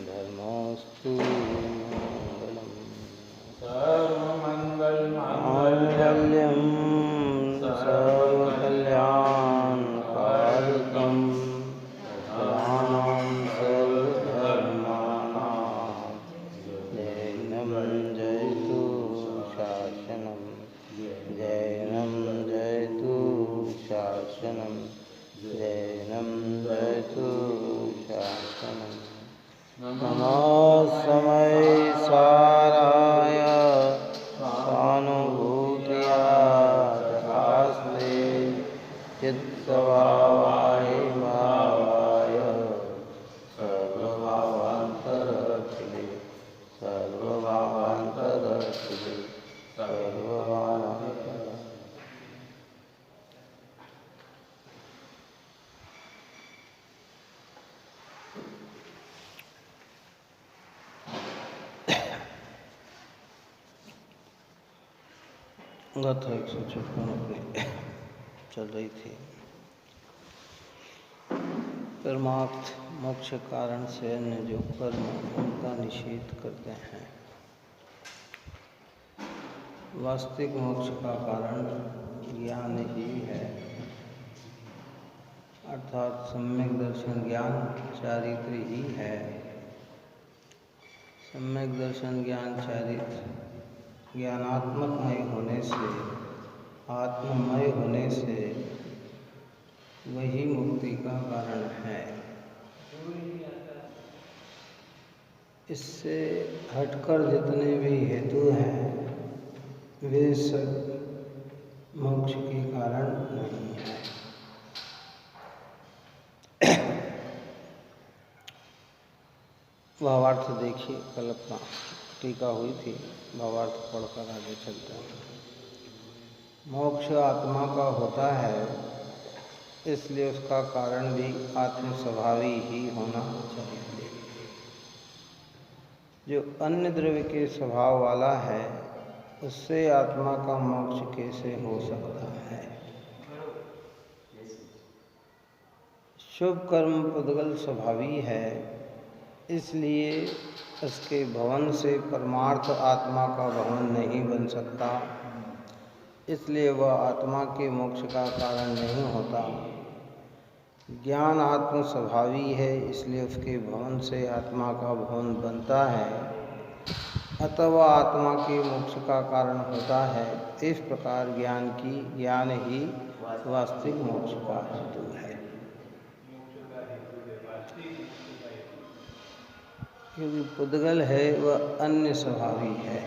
धर्मोऽस्तु मङ्गलम् सर्वमङ्गलमाङ्गल्यं सर्वकल्याणकारकं शरणां सर्वधर्माणां जैनं जयतु शासनं जैनं जयतु शासनं जैनं जयतु शासनं नमः साराय स्वानुभूत्या तथास्ते चित्स्वभावाय भावाय सर्वभावान्तरखिले सर्वभावान्तरखिले सर्वभावान्तरखिले। गाथा 156 अपनी चल रही थी। परमार्थ मोक्ष कारण से अन्य जो कर्म उनका निषेध करते हैं। वास्तविक मोक्ष का कारण ज्ञान ही है, अर्थात सम्यक दर्शन ज्ञान चारित्र ही है। सम्यक दर्शन ज्ञान चारित्र ज्ञानात्मकमय होने से, आत्ममय होने से वही मुक्ति का कारण है। इससे हटकर जितने भी हेतु हैं वे सब मोक्ष के कारण नहीं है। भावार्थ देखिए, कल अपना टीका हुई थी, भावार्थ पढ़कर आगे चलते हैं। मोक्ष आत्मा का होता है, इसलिए उसका कारण भी आत्म स्वभावी ही होना चाहिए। जो अन्य द्रव्य के स्वभाव वाला है उससे आत्मा का मोक्ष कैसे हो सकता है। शुभ कर्म पुद्गल स्वभावी है, इसलिए उसके भवन से परमार्थ आत्मा का भवन नहीं बन सकता, इसलिए वह आत्मा के मोक्ष का कारण नहीं होता। ज्ञान आत्म स्वभावी है, इसलिए उसके भवन से आत्मा का भवन बनता है, अतः वह आत्मा के मोक्ष का कारण होता है। इस प्रकार ज्ञान ही वास्तविक मोक्ष का हेतु है। क्योंकि पुद्गल है वह अन्य स्वभावी है,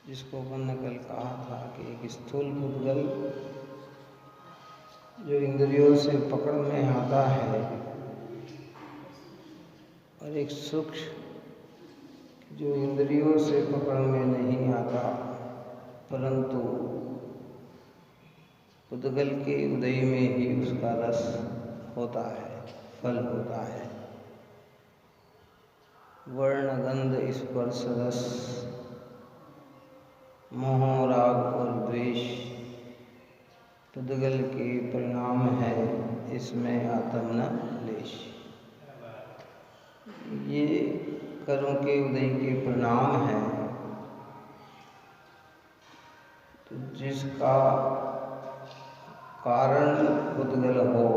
जिसको अपन ने कल कहा था कि एक स्थूल पुद्गल जो इंद्रियों से पकड़ में आता है और एक सूक्ष्म जो इंद्रियों से पकड़ में नहीं आता, परंतु पुद्गल के उदय में ही उसका रस होता है, फल होता है। वर्ण गंध स्पर्श रस मोह राग और द्वेष पुद्गल के परिणाम है, इसमें आत्म न लेश। ये कर्म के उदय के परिणाम है। तो जिसका कारण पुद्गल हो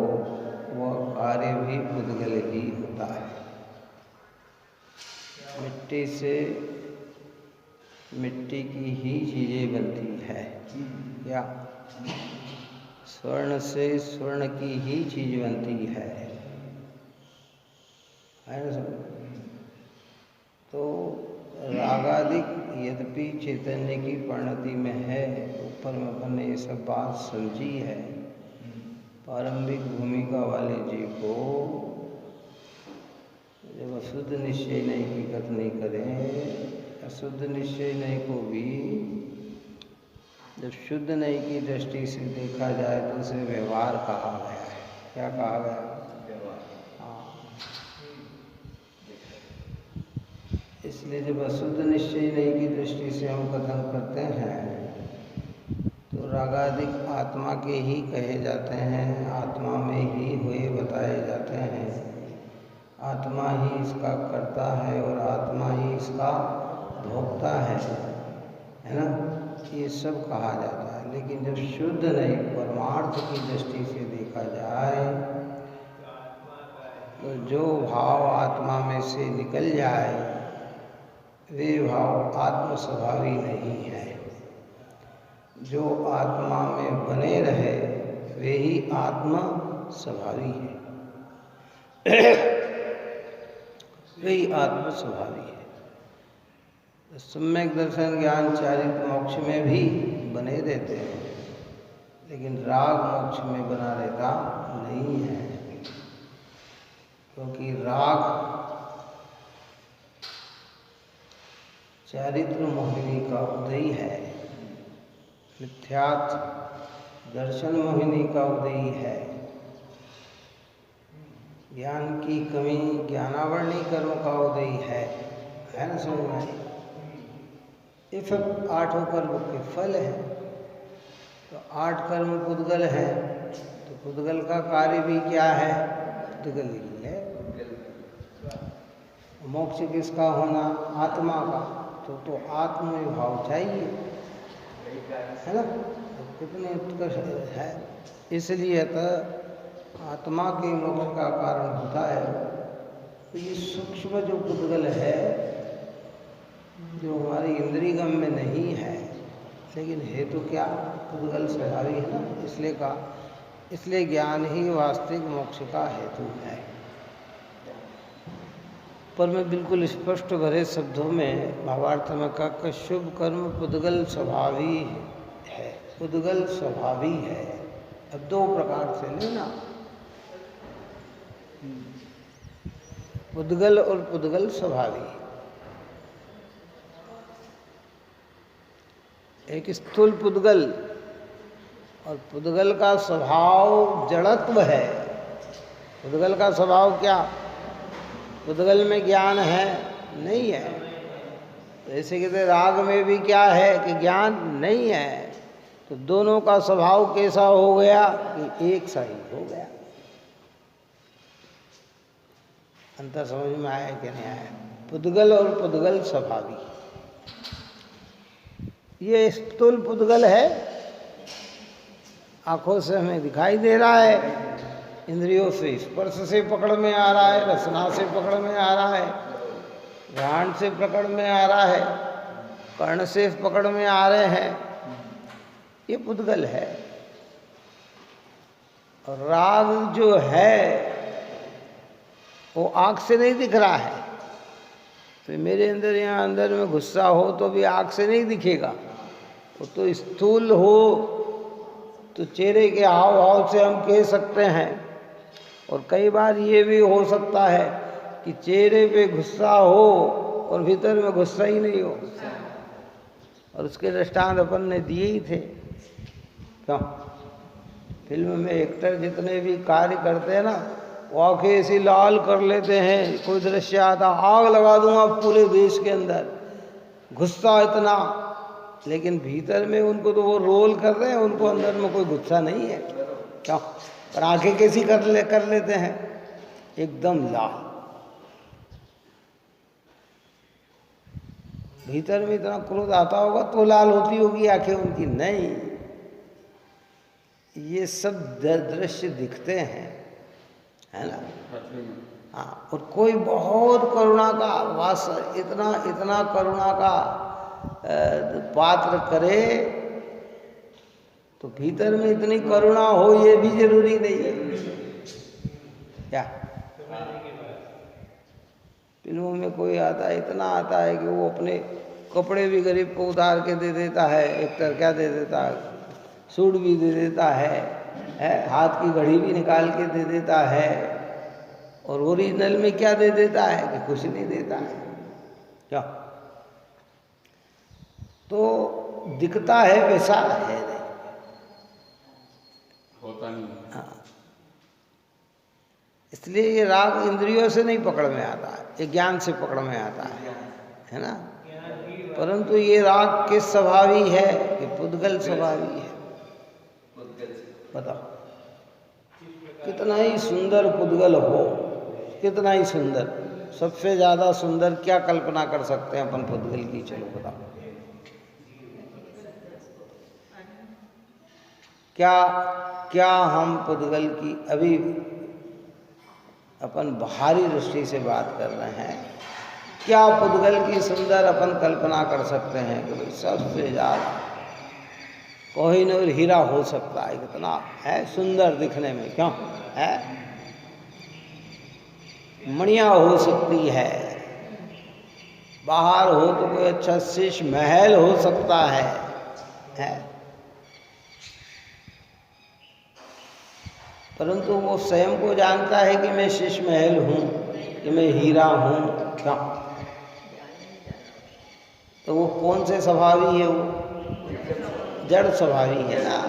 वह कार्य भी पुद्गल ही होता है। मिट्टी से मिट्टी की ही चीज़ें बनती है, या स्वर्ण से स्वर्ण की ही चीज बनती है ना। तो रागादिक यद्यपि चैतन्य की परिणति में है, ऊपर में अपन ने ये सब बात समझी है। प्रारंभिक भूमिका वाले जीव को जब अशुद्ध निश्चय नहीं की गत नहीं करें, अशुद्ध निश्चय नहीं को भी जब शुद्ध नहीं की दृष्टि से देखा जाए तो उसे व्यवहार कहा गया है। क्या कहा गया? हाँ। इसलिए जब अशुद्ध निश्चय नहीं की दृष्टि से हम कथन करते हैं तो रागादिक आत्मा के ही कहे जाते हैं, आत्मा में ही हुए बताए जाते हैं। आत्मा ही इसका करता है और आत्मा ही इसका भोगता है ना, ये सब कहा जाता है। लेकिन जब शुद्ध नहीं परमार्थ की दृष्टि से देखा जाए तो जो भाव आत्मा में से निकल जाए वे भाव आत्म स्वभावी नहीं है। जो आत्मा में बने रहे वे ही आत्मा स्वभावी है। वही आत्म स्वभावी है। तो सम्यक दर्शन ज्ञान चारित्र मोक्ष में भी बने रहते हैं, लेकिन राग मोक्ष में बना रहता नहीं है, क्योंकि राग चारित्र मोहिनी का उदय है, मिथ्यात्व दर्शन मोहिनी का उदय है। ज्ञान की कमी ज्ञानावरणी कर्म का उदय है ना, समझ में? ये सब आठों कर्म के फल हैं। तो 8 कर्म पुद्गल है, तो पुद्गल का कार्य भी क्या है? पुद्गल ही है। मोक्ष किसका होना? आत्मा का। तो आत्म भाव चाहिए, है ना? तो कितने उत्कर्ष है। इसलिए तो आत्मा के मोक्ष का कारण होता है। तो ये सूक्ष्म जो पुद्गल है, जो हमारी इंद्रियगम में नहीं है, लेकिन हेतु क्या? पुद्गल स्वभावी है ना, इसलिए ज्ञान ही वास्तविक मोक्ष का हेतु है। पर मैं बिल्कुल स्पष्ट भरे शब्दों में भावार्थ में कहा, शुभ कर्म पुद्गल स्वभावी है। पुद्गल स्वभावी है। अब 2 प्रकार से लेना, पुद्गल और पुद्गल स्वभावी। एक स्थूल पुद्गल, और पुद्गल का स्वभाव जड़त्व है। पुद्गल का स्वभाव क्या? पुद्गल में ज्ञान है नहीं है। जैसे कहते राग में भी क्या है कि ज्ञान नहीं है। तो दोनों का स्वभाव कैसा हो गया कि एक सा ही हो गया। अंतर समझ में आया कि नहीं आया? पुद्गल और पुद्गल स्वभावी। ये स्थूल पुद्गल है, आंखों से हमें दिखाई दे रहा है, इंद्रियों से स्पर्श से पकड़ में आ रहा है, रसना से पकड़ में आ रहा है, घ्राण से पकड़ में आ रहा है, कर्ण से पकड़ में आ रहे हैं। ये पुद्गल है। और राग जो है वो आँख से नहीं दिख रहा है। तो मेरे अंदर यहाँ अंदर में गुस्सा हो तो भी आँख से नहीं दिखेगा। वो तो स्थूल हो तो चेहरे के हाव भाव से हम कह सकते हैं। और कई बार ये भी हो सकता है कि चेहरे पे गुस्सा हो और भीतर में गुस्सा ही नहीं हो। और उसके दृष्टांत अपन ने दिए ही थे। क्यों? फिल्म में एक्टर जितने भी कार्य करते हैं ना, वो आँखें ऐसी लाल कर लेते हैं। कोई दृश्य आता, आग लगा दूंगा पूरे देश के अंदर, गुस्सा इतना, लेकिन भीतर में उनको तो वो रोल कर रहे हैं, उनको अंदर में कोई गुस्सा नहीं है। क्यों? पर आंखें कैसी कर लेते हैं? एकदम लाल। भीतर में इतना क्रोध आता होगा तो लाल होती होगी आंखें उनकी। नहीं, ये सब दृश्य दिखते हैं, है ना? हाँ। और कोई बहुत करुणा का वास, इतना करुणा का पात्र करे तो भीतर में इतनी करुणा हो ये भी जरूरी नहीं है। क्या फिल्मों में कोई आता है, इतना आता है कि वो अपने कपड़े भी गरीब को उतार के दे देता है। एक्टर क्या दे देता है? सूट भी दे देता है, हाथ की घड़ी भी निकाल के दे देता है। और ओरिजिनल में क्या दे देता है कि कुछ नहीं देता है। क्या? तो दिखता है वैसा है नहीं, होता नहीं। हाँ, इसलिए ये राग इंद्रियों से नहीं पकड़ में आता है, ये ज्ञान से पकड़ में आता है ना? परंतु ये राग किस स्वभावी है कि पुद्गल स्वभावी है। बताओ, कितना ही सुंदर पुद्गल हो, कितना ही सुंदर, सबसे ज़्यादा सुंदर क्या कल्पना कर सकते हैं अपन पुद्गल की, चलो बताओ। क्या क्या हम पुद्गल की, अभी अपन बाहरी दृष्टि से बात कर रहे हैं, क्या पुद्गल की सुंदर अपन कल्पना कर सकते हैं कि भाई सबसे ज़्यादा कोहिनूर हीरा हो सकता है, कितना है सुंदर दिखने में, क्यों है, मणिया हो सकती है, बाहर हो तो कोई अच्छा शीश महल हो सकता है? परंतु वो स्वयं को जानता है कि मैं शीश महल हूँ, कि मैं हीरा हूँ, क्या? तो वो कौन से स्वभावी है? वो जड़ स्वभावी है ना।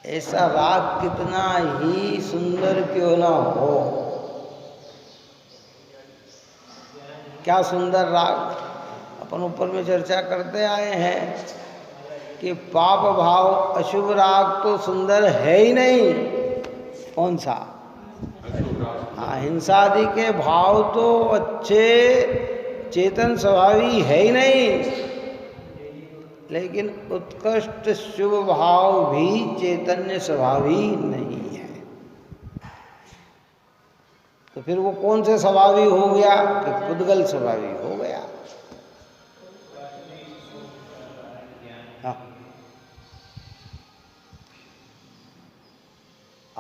ऐसा राग कितना ही सुंदर क्यों ना हो, क्या सुंदर राग। अपन ऊपर में चर्चा करते आए हैं कि पाप भाव अशुभ राग तो सुंदर है ही नहीं। कौन सा? हाँ, हिंसादि के भाव तो अच्छे चेतन स्वभावी है ही नहीं, लेकिन उत्कृष्ट शुभ भाव भी चैतन्य स्वभावी नहीं है। तो फिर वो कौन से स्वभावी हो गया? कि पुद्गल स्वभावी हो गया। हाँ,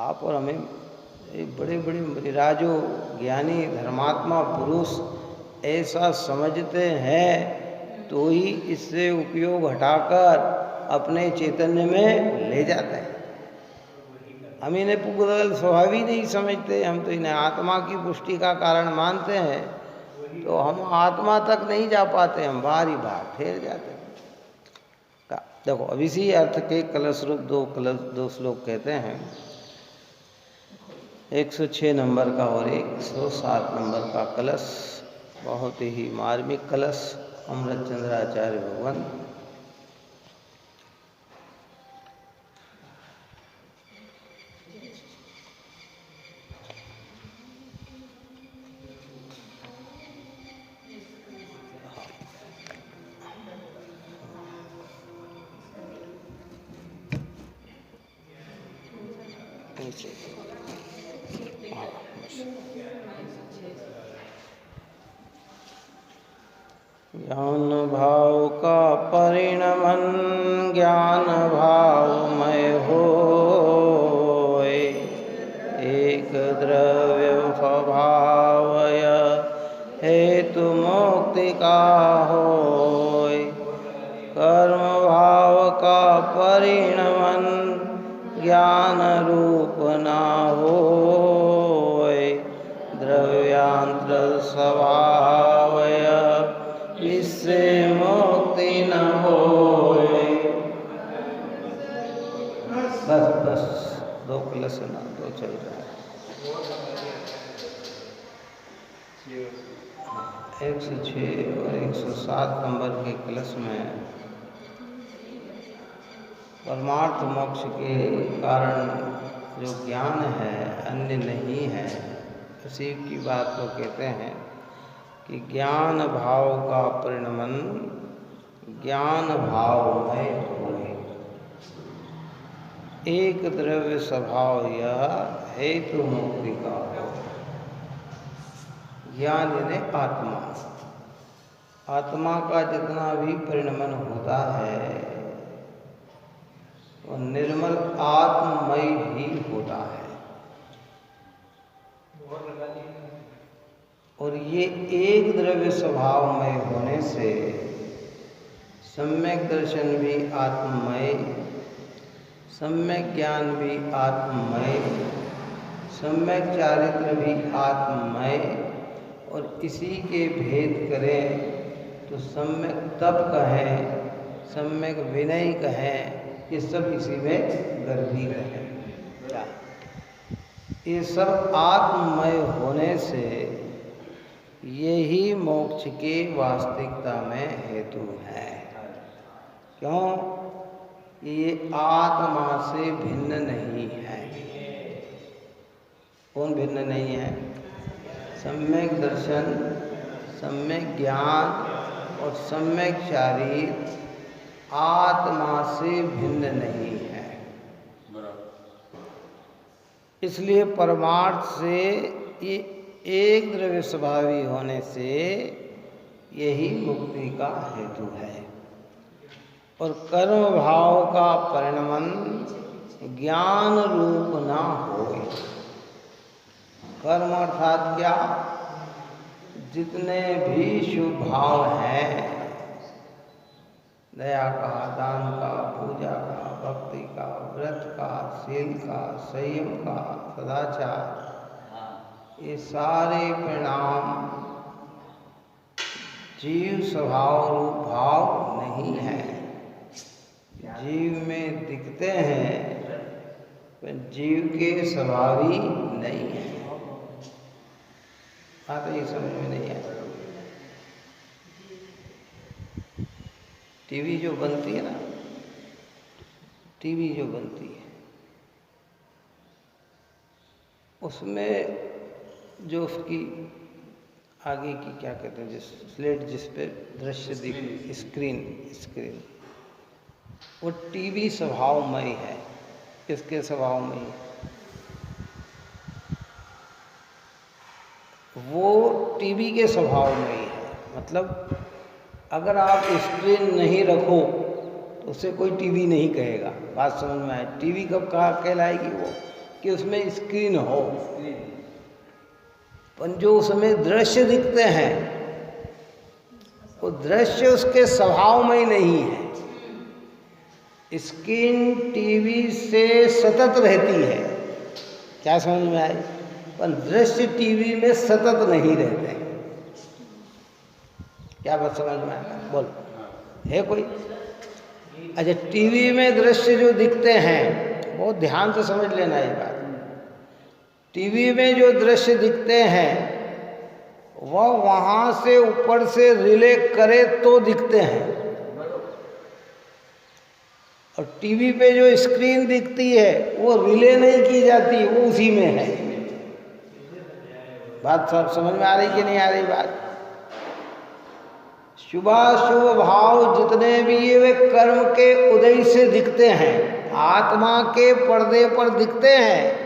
आप और हमें बड़े बड़े विराजो ज्ञानी धर्मात्मा पुरुष ऐसा समझते हैं, तो ही इससे उपयोग हटाकर अपने चैतन्य में ले जाते हैं। हम इन्हें पुद्गल स्वभावी नहीं समझते, हम तो इन्हें आत्मा की पुष्टि का कारण मानते हैं, तो हम आत्मा तक नहीं जा पाते, हम बाहरी बाहर ठहर जाते हैं। देखो, अब इसी अर्थ के कलश रूप दो श्लोक कहते हैं, 106 नंबर का और 107 नंबर का कलश, बहुत ही मार्मिक कलश, अमृतचंद्राचार्य भगवान। ज्ञान भाव का परिणमन ज्ञान भावमय होय, एक द्रव्य स्वभावय हेतु मुक्ति का होय। कर्म भाव का परिणमन ज्ञान रूप ना होय, द्रव्यांतर स्वभावय इससे मुक्ति न होय। बस दो प्लस ना, दो चल रहा है। 106 और 107 नंबर के कलश में परमार्थ मोक्ष के कारण जो ज्ञान है अन्य नहीं है, उसी की बात को कहते हैं कि ज्ञान भाव का परिणमन ज्ञान भावमय होय, एक द्रव्य स्वभाव यह हेतु मुक्ति का हो। ज्ञान यानी आत्मा, आत्मा का जितना भी परिणमन होता है वो निर्मल आत्ममय ही होता है, और ये एक द्रव्य स्वभावमय होने से सम्यक दर्शन भी आत्ममय, सम्यक ज्ञान भी आत्ममय, सम्यक चारित्र भी आत्ममय, और इसी के भेद करें तो सम्यक तप कहें, सम्यक विनय कहें, ये सब इसी में गर्भित है। क्या ये सब आत्ममय होने से यही मोक्ष के वास्तविकता में हेतु है। क्यों? ये आत्मा से भिन्न नहीं है। कौन भिन्न नहीं है? सम्यक दर्शन, सम्यक ज्ञान और सम्यक चारित्र आत्मा से भिन्न नहीं है। इसलिए परमार्थ से ये एक द्रव्य स्वभावी होने से यही मुक्ति का हेतु है। और कर्म भाव का परिणमन ज्ञान रूप ना हो। कर्म अर्थात क्या? जितने भी शुभ भाव हैं, दया का, दान का, पूजा का, भक्ति का, व्रत का, शील का, संयम का, सदाचार, ये सारे परिणाम जीव स्वभाव रूप भाव नहीं है। जीव में दिखते हैं पर जीव के स्वभावी नहीं है। बात ये समझ में नहीं है। टीवी जो बनती है ना, टीवी जो बनती है उसमें जो उसकी आगे की क्या कहते हैं, जिस स्लेट जिस पे दृश्य दिख, स्क्रीन वो टीवी स्वभावमय है। किसके स्वभावमय है? वो टीवी के स्वभावमय है। मतलब अगर आप स्क्रीन नहीं रखो तो उसे कोई टीवी नहीं कहेगा। बात समझ में आए? टीवी कब कहा कहलाएगी? वो कि उसमें स्क्रीन हो, पर जो उसमें दृश्य दिखते हैं वो दृश्य उसके स्वभावमय नहीं है। स्क्रीन टीवी से सतत रहती है। क्या समझ में आए? पर दृश्य टीवी में सतत नहीं रहते हैं। क्या बात समझ में आया? बोल, है कोई? अच्छा, टीवी में दृश्य जो दिखते हैं, बहुत ध्यान से समझ लेना ये बात। टीवी में जो दृश्य दिखते हैं वह वहां से ऊपर से रिले करे तो दिखते हैं, और टीवी पे जो स्क्रीन दिखती है वो रिले नहीं की जाती, वो उसी में है। बात सब समझ में आ रही कि नहीं आ रही बात? शुभाशुभ भाव जितने भी ये वे कर्म के उदय से दिखते हैं, आत्मा के पर्दे पर दिखते हैं,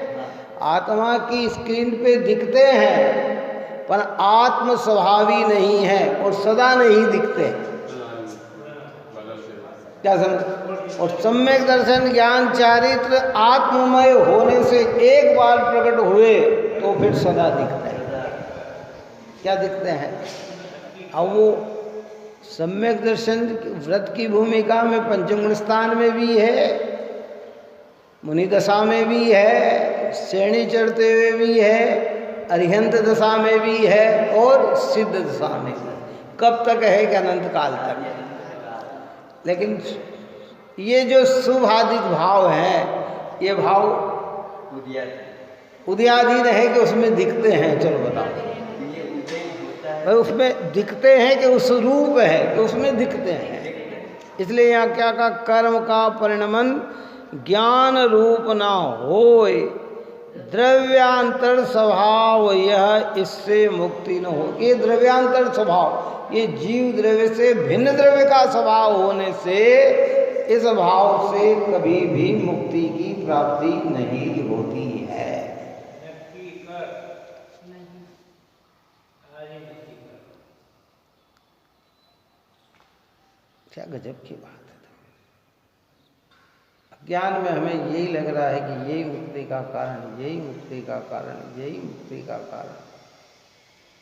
आत्मा की स्क्रीन पे दिखते हैं, पर आत्म स्वभावी नहीं है और सदा नहीं दिखते। क्या समझ? और सम्यक दर्शन ज्ञान चारित्र आत्ममय होने से एक बार प्रकट हुए तो फिर सदा दिखते हैं। क्या दिखते हैं? अब वो सम्यक दर्शन व्रत की भूमिका में पंचम स्थान में भी है, मुनि दशा में भी है, श्रेणी चढ़ते हुए भी है, अरिहंत दशा में भी है और सिद्ध दशा में भी। कब तक है? कि अनंत काल तक। लेकिन ये जो शुभाधिक भाव हैं, ये भाव उदयाधीन है कि उसमें दिखते हैं। चलो बताओ, उसमें दिखते हैं कि उस रूप है कि उसमें दिखते हैं। इसलिए यहाँ क्या कहा? कर्म का परिणमन ज्ञान रूप ना होय, द्रव्यांतर स्वभाव यह, इससे मुक्ति न हो। ये द्रव्यांतर स्वभाव, ये जीव द्रव्य से भिन्न द्रव्य का स्वभाव होने से इस भाव से कभी भी मुक्ति की प्राप्ति नहीं होती है। क्या गजब की बात है। ज्ञान में हमें यही लग रहा है कि यही मुक्ति का कारण, यही मुक्ति का कारण, यही मुक्ति का कारण।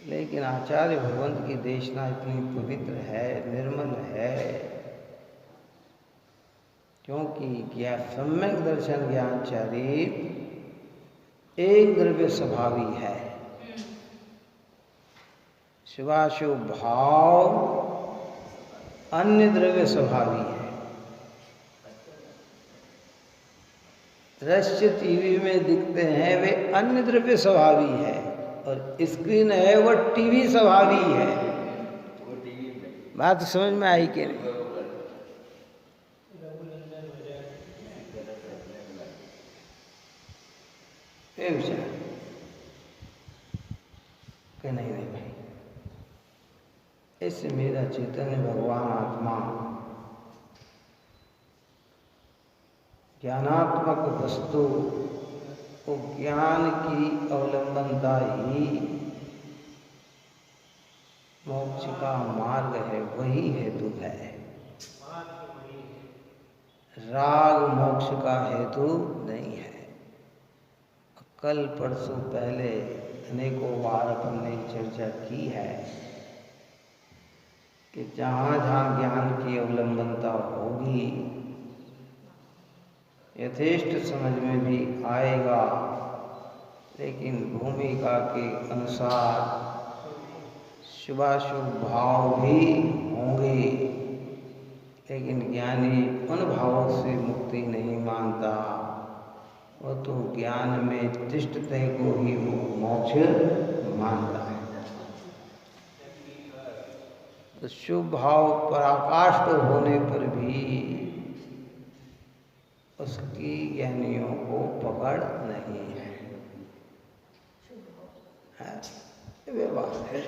लेकिन आचार्य भगवंत की देशना इतनी पवित्र है, निर्मल है, क्योंकि क्या सम्यक दर्शन ज्ञान चारित्र एक द्रव्य स्वभावी है। शुभाशुभ भाव अन्य द्रव्य स्वभावी है। दृश्य टीवी में दिखते हैं वे अन्य द्रव्य स्वभावी है, और स्क्रीन है वो टीवी स्वभावी है। बात समझ में आई कि नहीं? विचार कि नहीं भाई, ऐसे मेरा चैतन्य भगवान आत्मा ज्ञानात्मक वस्तु वो ज्ञान की अवलंबनता ही मोक्ष का मार्ग है, वही हेतु है। राग मोक्ष का हेतु नहीं है। कल परसों पहले अनेकों बार अपन ने चर्चा की है कि जहाँ जहाँ ज्ञान की अवलंबनता होगी यथेष्ट समझ में भी आएगा, लेकिन भूमिका के अनुसार शुभाशुभ भाव भी होंगे, लेकिन ज्ञानी उन भावों से मुक्ति नहीं मानता। वो तो ज्ञान में तिष्ठते को ही वो मोक्ष मानता है। तो शुभ भाव पराकाष्ठ होने पर भी उसकी ज्ञानियों को पकड़ नहीं है। व्यवहार है,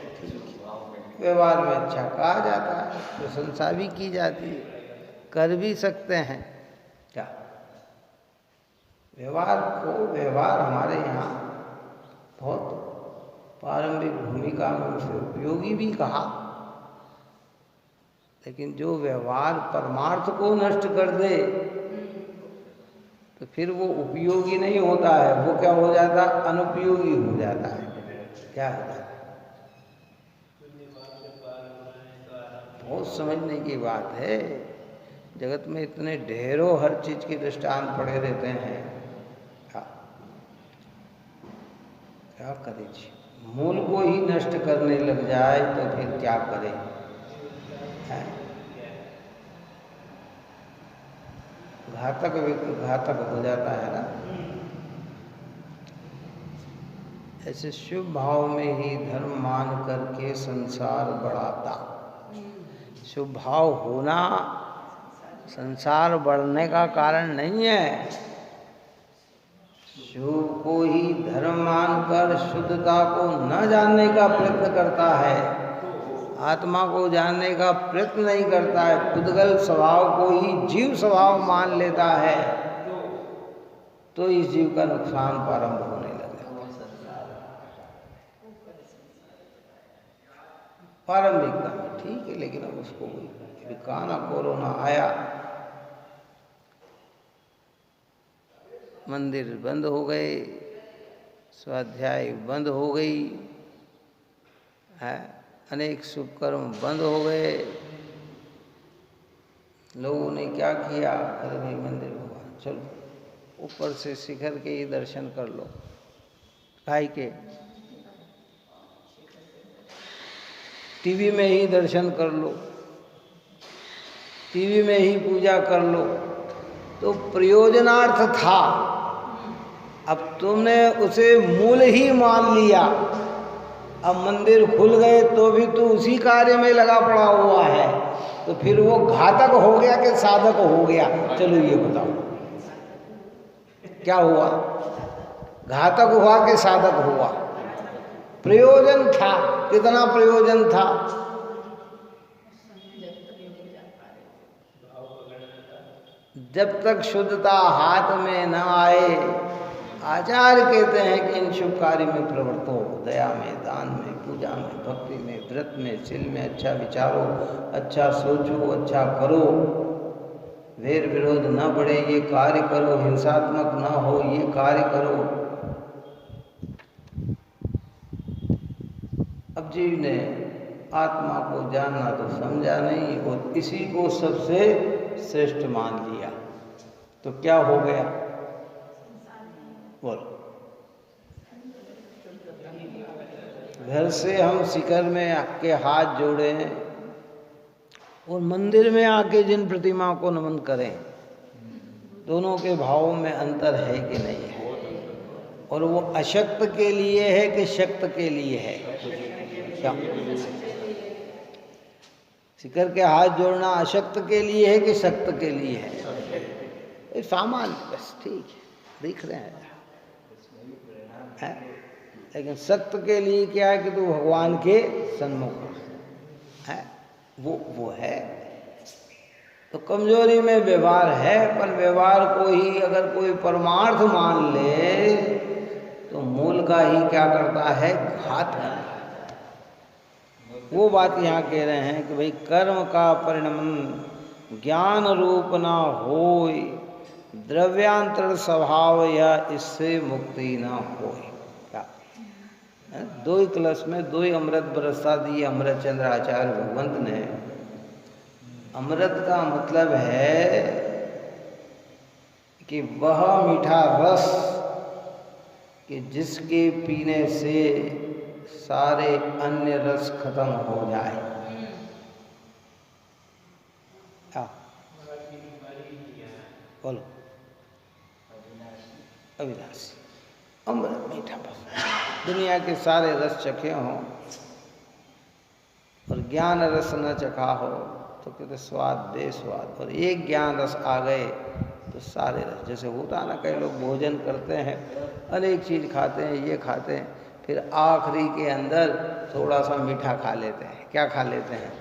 व्यवहार में अच्छा कहा जाता है, प्रशंसा भी की जाती है, कर भी सकते हैं। क्या व्यवहार हमारे यहाँ बहुत प्रारंभिक भूमिका में उसे उपयोगी भी कहा, लेकिन जो व्यवहार परमार्थ को नष्ट कर दे तो फिर वो उपयोगी नहीं होता है, वो क्या हो जाता, अनुपयोगी हो जाता है। क्या होता है, बहुत समझने की बात है। जगत में इतने ढेरों हर चीज के दृष्टांत पड़े रहते हैं, क्या करें जी। मूल को ही नष्ट करने लग जाए तो फिर क्या करें, घातक हो जाता है ना। ऐसे शुभ भाव में ही धर्म मान करके संसार बढ़ाता। शुभ भाव होना संसार बढ़ने का कारण नहीं है। शुभ को ही धर्म मानकर शुद्धता को न जानने का प्रयत्न करता है, आत्मा को जानने का प्रयत्न नहीं करता है, पुद्गल स्वभाव को ही जीव स्वभाव मान लेता है, तो इस जीव का नुकसान प्रारंभ होने लगा। प्रारंभिकता में ठीक है, लेकिन अब उसको काना कोरोना आया, मंदिर बंद हो गए, स्वाध्याय बंद हो गई है, अनेक शुभ कर्म बंद हो गए। लोगों ने क्या किया, अरे भाई मंदिर भगवान चलो ऊपर से शिखर के ही दर्शन कर लो, काहे के टीवी में ही दर्शन कर लो, टीवी में ही पूजा कर लो, तो प्रयोजनार्थ था। अब तुमने उसे मूल ही मान लिया, अब मंदिर खुल गए तो भी तू उसी कार्य में लगा पड़ा हुआ है, तो फिर वो घातक हो गया कि साधक हो गया? चलो ये बताओ क्या हुआ, घातक हुआ कि साधक हुआ? प्रयोजन था, कितना प्रयोजन था? जब तक शुद्धता हाथ में न आए, आचार्य कहते हैं कि इन शुभ कार्य में प्रवृत्त हो, दया में, दान में, पूजा में, भक्ति में, व्रत में, शील में अच्छा विचारो, अच्छा सोचो, अच्छा करो, वैर विरोध न बढ़े ये कार्य करो, हिंसात्मक न हो ये कार्य करो। अब जीव ने आत्मा को जानना तो समझा नहीं और इसी को सबसे श्रेष्ठ मान लिया, तो क्या हो गया बोलो? घर से हम शिखर में आके हाथ जोड़े और मंदिर में आके जिन प्रतिमा को नमन करें, दोनों के भावों में अंतर है कि नहीं है? और वो अशक्त के लिए है कि शक्त के लिए है? क्या शिखर के हाथ जोड़ना अशक्त के लिए है कि शक्त के लिए है? सामान्य, बस ठीक है, दिख रहे हैं। लेकिन सत्य के लिए क्या है कि तू भगवान के सन्मुख है, वो है। तो कमजोरी में व्यवहार है, पर व्यवहार को ही अगर कोई परमार्थ मान ले तो मूल का ही क्या करता है, घात करता है। वो बात यहाँ कह रहे हैं कि भाई कर्म का परिणमन ज्ञान रूप ना होय, द्रव्यांतर स्वभाव या इससे मुक्ति ना होय। क्या दो ही कलश में दो ही अमृत बरसा दिए अमृत चंद्र आचार्य भगवंत ने। अमृत का मतलब है कि वह मीठा रस कि जिसके पीने से सारे अन्य रस खत्म हो जाए। बोलो अविनाशी अमृत मीठा बस। दुनिया के सारे रस चखे हों और ज्ञान रस न चखा हो तो कहते स्वाद बेस्वाद, और एक ज्ञान रस आ गए तो सारे रस। जैसे होता है ना, कई लोग भोजन करते हैं, अनेक चीज़ खाते हैं, ये खाते हैं, फिर आखिरी के अंदर थोड़ा सा मीठा खा लेते हैं। क्या खा लेते हैं?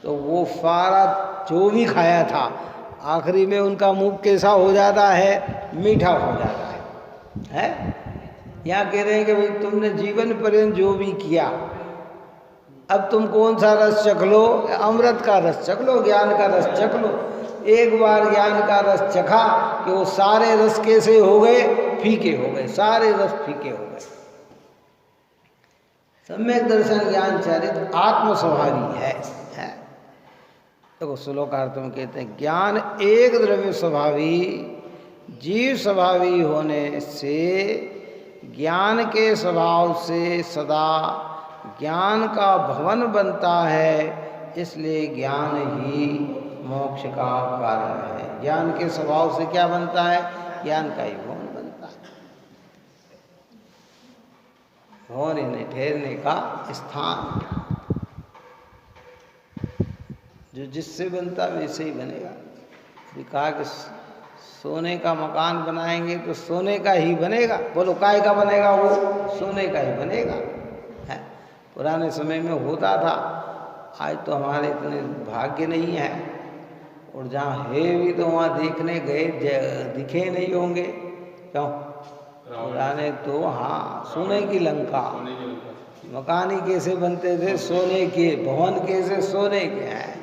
तो वो सारा जो भी खाया था आखिरी में उनका मुंह कैसा हो जाता है, मीठा हो जाता है? यहाँ कह रहे हैं कि भाई तुमने जीवन पर्यंत जो भी किया, अब तुम कौन सा रस चख लो? अमृत का रस चख लो, ज्ञान का रस चख लो। एक बार ज्ञान का रस चखा कि वो सारे रस कैसे हो गए, फीके हो गए, सारे रस फीके हो गए। सम्यक दर्शन ज्ञान चरित आत्म स्वभावी है। देखो श्लोकार्थ में कहते हैं ज्ञान एक द्रव्य स्वभावी जीव स्वभावी होने से ज्ञान के स्वभाव से सदा ज्ञान का भवन बनता है, इसलिए ज्ञान ही मोक्ष का कारण है। ज्ञान के स्वभाव से क्या बनता है? ज्ञान का ही भवन बनता है। भवन यानी ठहरने का स्थान, जो जिससे बनता वैसे ही बनेगा। कहा कि सोने का मकान बनाएंगे तो सोने का ही बनेगा। बोलो काय का बनेगा? वो सोने का ही बनेगा। है पुराने समय में होता था, आज तो हमारे इतने भाग्य नहीं है, और जहाँ है भी तो वहाँ देखने गए दिखे नहीं होंगे। क्यों? पुराने तो हाँ सोने की लंका, मकान ही कैसे बनते थे? सोने के। भवन कैसे? सोने के हैं।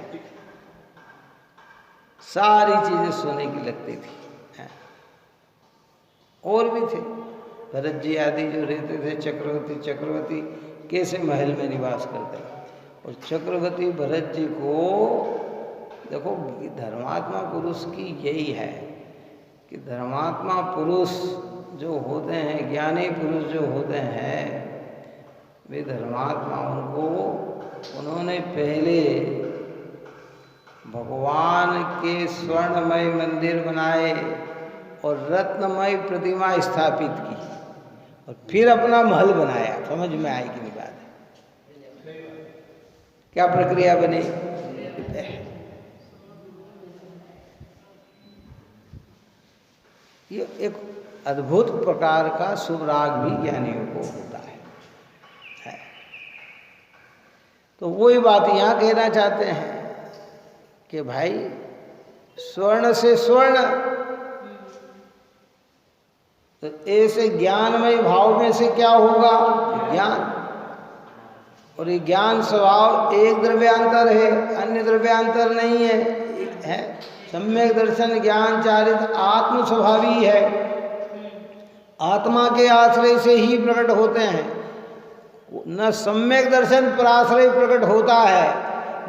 सारी चीजें सोने की लगती थी। और भी थे भरत जी आदि जो रहते थे, चक्रवर्ती कैसे महल में निवास करते। और चक्रवर्ती भरत जी को देखो, धर्मात्मा पुरुष की यही है कि धर्मात्मा पुरुष जो होते हैं, ज्ञानी पुरुष जो होते हैं, वे धर्मात्मा उन्होंने पहले भगवान के स्वर्णमय मंदिर बनाए और रत्नमय प्रतिमा स्थापित की, और फिर अपना महल बनाया। समझ में आएगी नहीं बात? क्या प्रक्रिया बनी? ये एक अद्भुत प्रकार का शुभ राग भी ज्ञानियों को होता है। तो वही बात यहाँ कहना चाहते हैं कि भाई स्वर्ण से स्वर्ण, तो ऐसे ज्ञानमय भाव में से क्या होगा? ज्ञान। और ये ज्ञान स्वभाव एक द्रव्यांतर है, अन्य द्रव्यांतर नहीं है। सम्यक दर्शन ज्ञान चारित आत्म स्वभावी है, आत्मा के आश्रय से ही प्रकट होते हैं। न सम्यक दर्शन पराश्रय प्रकट होता है,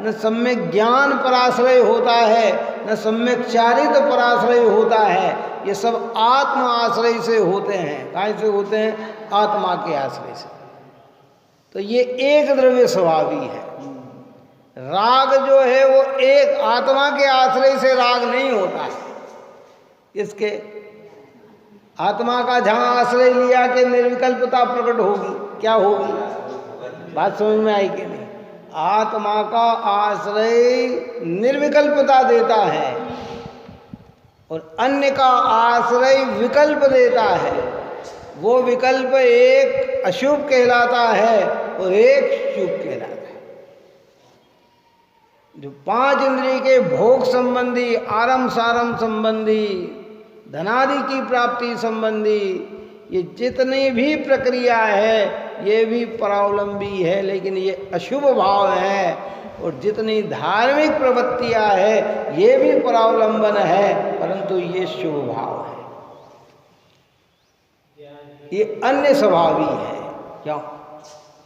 न सम्यक ज्ञान पराश्रय होता है, न सम्यक चारित पराश्रय होता है। ये सब आत्मा आश्रय से होते हैं। कहाँ से होते हैं? आत्मा के आश्रय से। तो ये एक द्रव्य स्वभावी है। राग जो है वो एक आत्मा के आश्रय से राग नहीं होता है। इसके आत्मा का जहाँ आश्रय लिया कि निर्विकल्पता प्रकट होगी। क्या होगी? बात समझ में आई कि नहीं? आत्मा का आश्रय निर्विकल्पता देता है और अन्य का आश्रय विकल्प देता है। वो विकल्प एक अशुभ कहलाता है और एक शुभ कहलाता है। जो 5 इंद्रिय के भोग संबंधी, आरम सारम संबंधी, धनादि की प्राप्ति संबंधी ये जितनी भी प्रक्रिया है ये भी परावलंबी है, लेकिन ये अशुभ भाव है। और जितनी धार्मिक प्रवृत्तियां है ये भी परावलंबन है, परंतु ये शुभ भाव है, ये अन्य स्वभावी है। क्यों?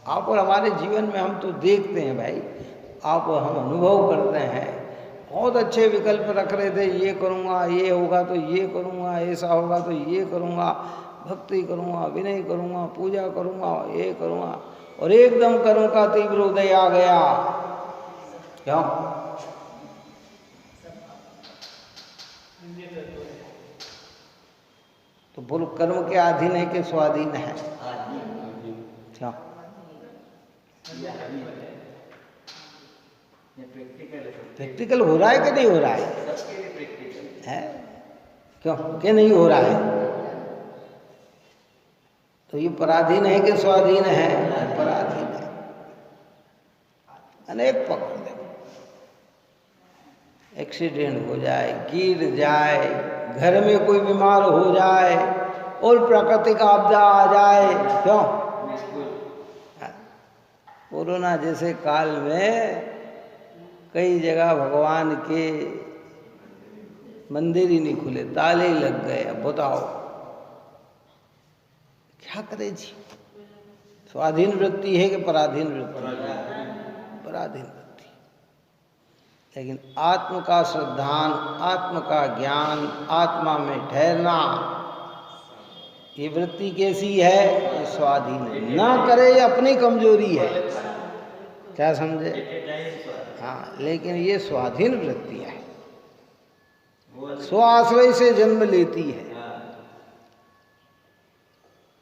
आप और हमारे जीवन में हम तो देखते हैं भाई, आप हम अनुभव करते हैं। बहुत अच्छे विकल्प रख रहे थे, ये करूँगा, ये होगा तो ये करूँगा, ऐसा होगा तो ये करूँगा, भक्ति करूँगा, विनय करूँगा, पूजा करूँगा, ये करूँगा, और एकदम कर्म का तीव्र उदय आ गया। क्यों? तो बोलो, कर्म के अधीन है कि स्वाधीन है? क्या प्रैक्टिकल हो रहा है कि नहीं हो रहा है? क्यों कि नहीं हो रहा है? तो ये पराधीन है कि स्वाधीन है? पराधीन है। अनेक पकड़ दे, एक्सीडेंट हो जाए, गिर जाए, घर में कोई बीमार हो जाए और प्राकृतिक आपदा आ जाए। क्यों? कोरोना जैसे काल में कई जगह भगवान के मंदिर ही नहीं खुले, ताले ही लग गए। अब बताओ क्या करें जी? स्वाधीन वृत्ति है कि पराधीन वृत्ति? पराधीन वृत्ति। लेकिन आत्म का श्रद्धान, आत्म का ज्ञान, आत्मा में ठहरना, ये वृत्ति कैसी है? ये स्वाधीन है। ना करे ये अपनी कमजोरी है। क्या समझे? हाँ, लेकिन ये स्वाधीन वृत्तियां है, स्वाश्रय से जन्म लेती है।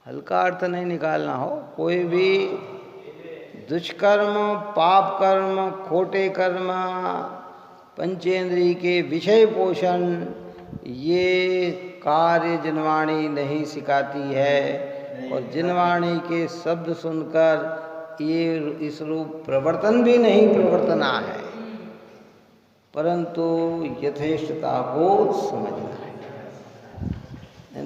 हल्का अर्थ नहीं निकालना हो। कोई भी दुष्कर्म, पाप कर्म, खोटे कर्म, पंचेंद्रिय के विषय पोषण, ये कार्य जिनवाणी नहीं सिखाती है। और जिनवाणी के शब्द सुनकर ये इस रूप प्रवर्तन भी नहीं प्रवर्तना है, परंतु यथेष्टता को समझना है।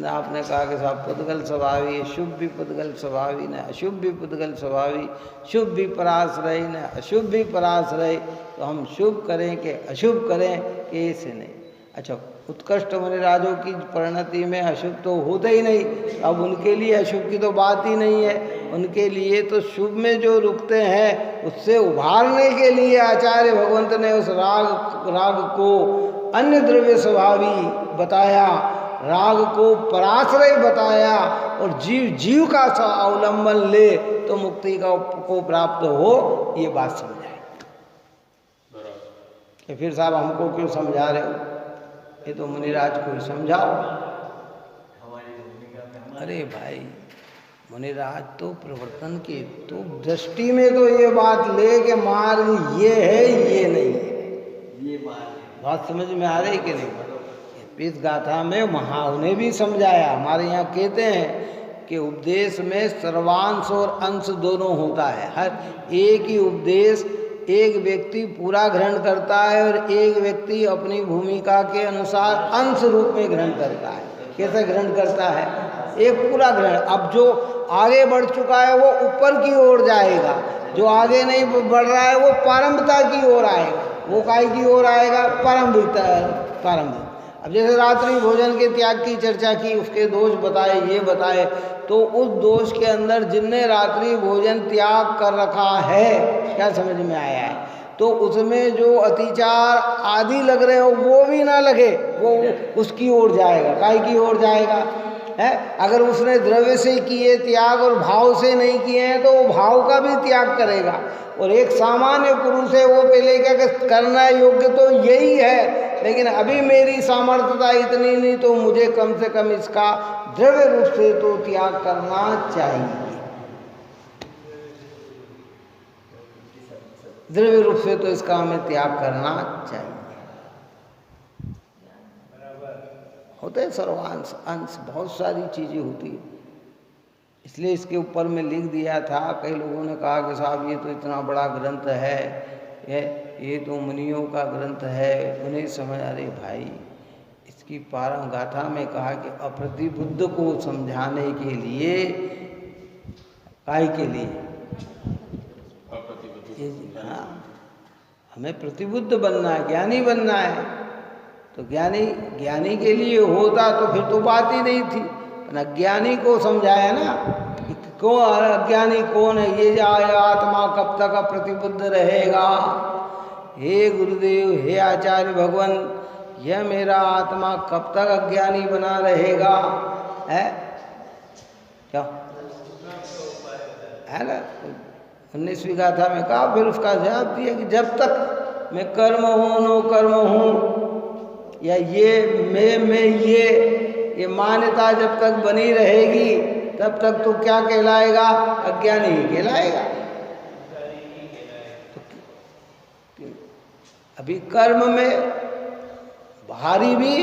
आपने कहा कि साहब पुद्गल स्वभावी है, शुभ भी पुद्गल स्वभावी न, अशुभ भी पुद्गल स्वभावी, शुभ भी पराश्रय न, अशुभ भी पराश्रय। तो हम शुभ करें कि अशुभ करें कि ऐसे नहीं? अच्छा, उत्कृष्ट मुनिराजों की परिणति में अशुभ तो होता ही नहीं, अब उनके लिए अशुभ की तो बात ही नहीं है। उनके लिए तो शुभ में जो रुकते हैं उससे उभारने के लिए आचार्य भगवंत ने उस राग को अन्य द्रव्य स्वभावी बताया, राग को पराश्रय बताया, और जीव का अवलंबन ले तो मुक्ति को प्राप्त हो, ये बात समझाई। कि फिर साहब हमको क्यों समझा रहे हो? ये तो मुनिराज को समझाओ। अरे भाई, मुनिराज तो प्रवर्तन की तो दृष्टि में तो ये बात ले के मार्ग ये है, ये नहीं है, ये बात समझ में आ रही कि नहीं? इस गाथा में उन्हें भी समझाया। हमारे यहाँ कहते हैं कि उपदेश में सर्वांश और अंश दोनों होता है। हर एक ही उपदेश एक व्यक्ति पूरा ग्रहण करता है और एक व्यक्ति अपनी भूमिका के अनुसार अंश रूप में ग्रहण करता है। कैसे ग्रहण करता है? एक पूरा ग्रहण। अब जो आगे बढ़ चुका है वो ऊपर की ओर जाएगा, जो आगे नहीं बढ़ रहा है वो पारंपरिकता की ओर आएगा। वो काय की ओर आएगा? पारंपरिक। अब जैसे रात्रि भोजन के त्याग की चर्चा की, उसके दोष बताए, ये बताए, तो उस दोष के अंदर जिनने रात्रि भोजन त्याग कर रखा है, क्या समझ में आया है? तो उसमें जो अतिचार आदि लग रहे हो वो भी ना लगे, वो उसकी ओर जाएगा। काय की ओर जाएगा? है, अगर उसने द्रव्य से किए त्याग और भाव से नहीं किए हैं तो वो भाव का भी त्याग करेगा। और एक सामान्य पुरुष है, वो पहले क्या करना योग्य तो यही है, लेकिन अभी मेरी सामर्थ्यता इतनी नहीं, तो मुझे कम से कम इसका द्रव्य रूप से तो त्याग करना चाहिए। द्रव्य रूप से तो इसका हमें त्याग करना चाहिए। होते हैं सर्वांश अंश, बहुत सारी चीजें होती है। इसलिए इसके ऊपर में लिख दिया था। कई लोगों ने कहा कि साहब ये तो इतना बड़ा ग्रंथ है, ये तो मुनियों का ग्रंथ है, उन्हें समझ। अरे भाई, इसकी पारम गाथा में कहा कि अप्रतिबुद्ध को समझाने के लिए, काय के लिए, हाँ, हमें प्रतिबुद्ध बनना है, ज्ञानी बनना है। तो ज्ञानी के लिए होता तो फिर तो बात ही नहीं थी। अज्ञानी को समझाया ना कि कौन अज्ञानी कौन है, ये आत्मा कब तक अप्रतिबुद्ध रहेगा। हे गुरुदेव, हे आचार्य भगवान, यह मेरा आत्मा कब तक अज्ञानी बना रहेगा, है क्या, है ना। 19वीं गाथा में कहा, फिर उसका जवाब दिया कि जब तक मैं कर्म हूँ, नो कर्म हूँ, या ये मैं ये मान्यता जब तक बनी रहेगी, तब तक तो क्या कहलाएगा, अज्ञानी ही कहलाएगा। तो अभी कर्म में भारी भी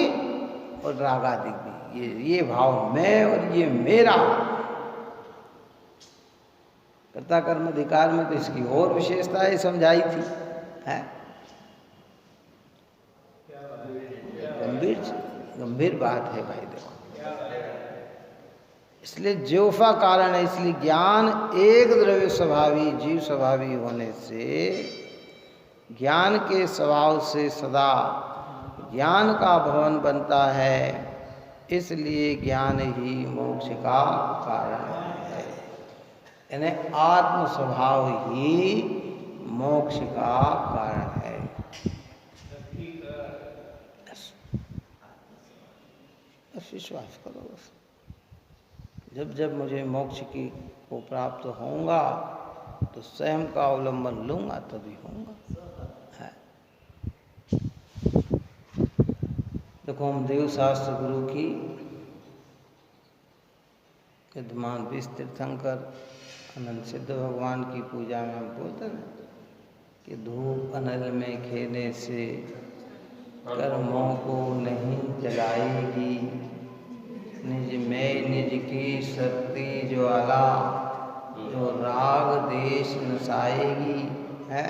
और रागादिक भी, ये भाव मैं और ये मेरा। कर्ता कर्म अधिकार में तो इसकी और विशेषताएं समझाई थी, है। गंभीर बात है भाई, देखो। इसलिए ज्योफा कारण है। इसलिए ज्ञान एक द्रव्य स्वभावी, जीव स्वभावी होने से, ज्ञान के स्वभाव से सदा ज्ञान का भवन बनता है। इसलिए ज्ञान ही मोक्ष का कारण है। यानी आत्म स्वभाव ही मोक्ष का कारण है। बस विश्वास करो। बस जब जब मुझे मोक्ष की को प्राप्त होऊंगा तो स्वयं का अवलंबन लूंगा, तभी होऊंगा, है। देखो, हम देव शास्त्र गुरु की विद्यमान विष तीर्थंकर अनंत सिद्ध भगवान की पूजा में हम बोलते हैं कि धूप अनल में खेने से कर्मों को नहीं जलाएगी, निज में निज की शक्ति ज्वाला जो राग देश नसाएगी, है।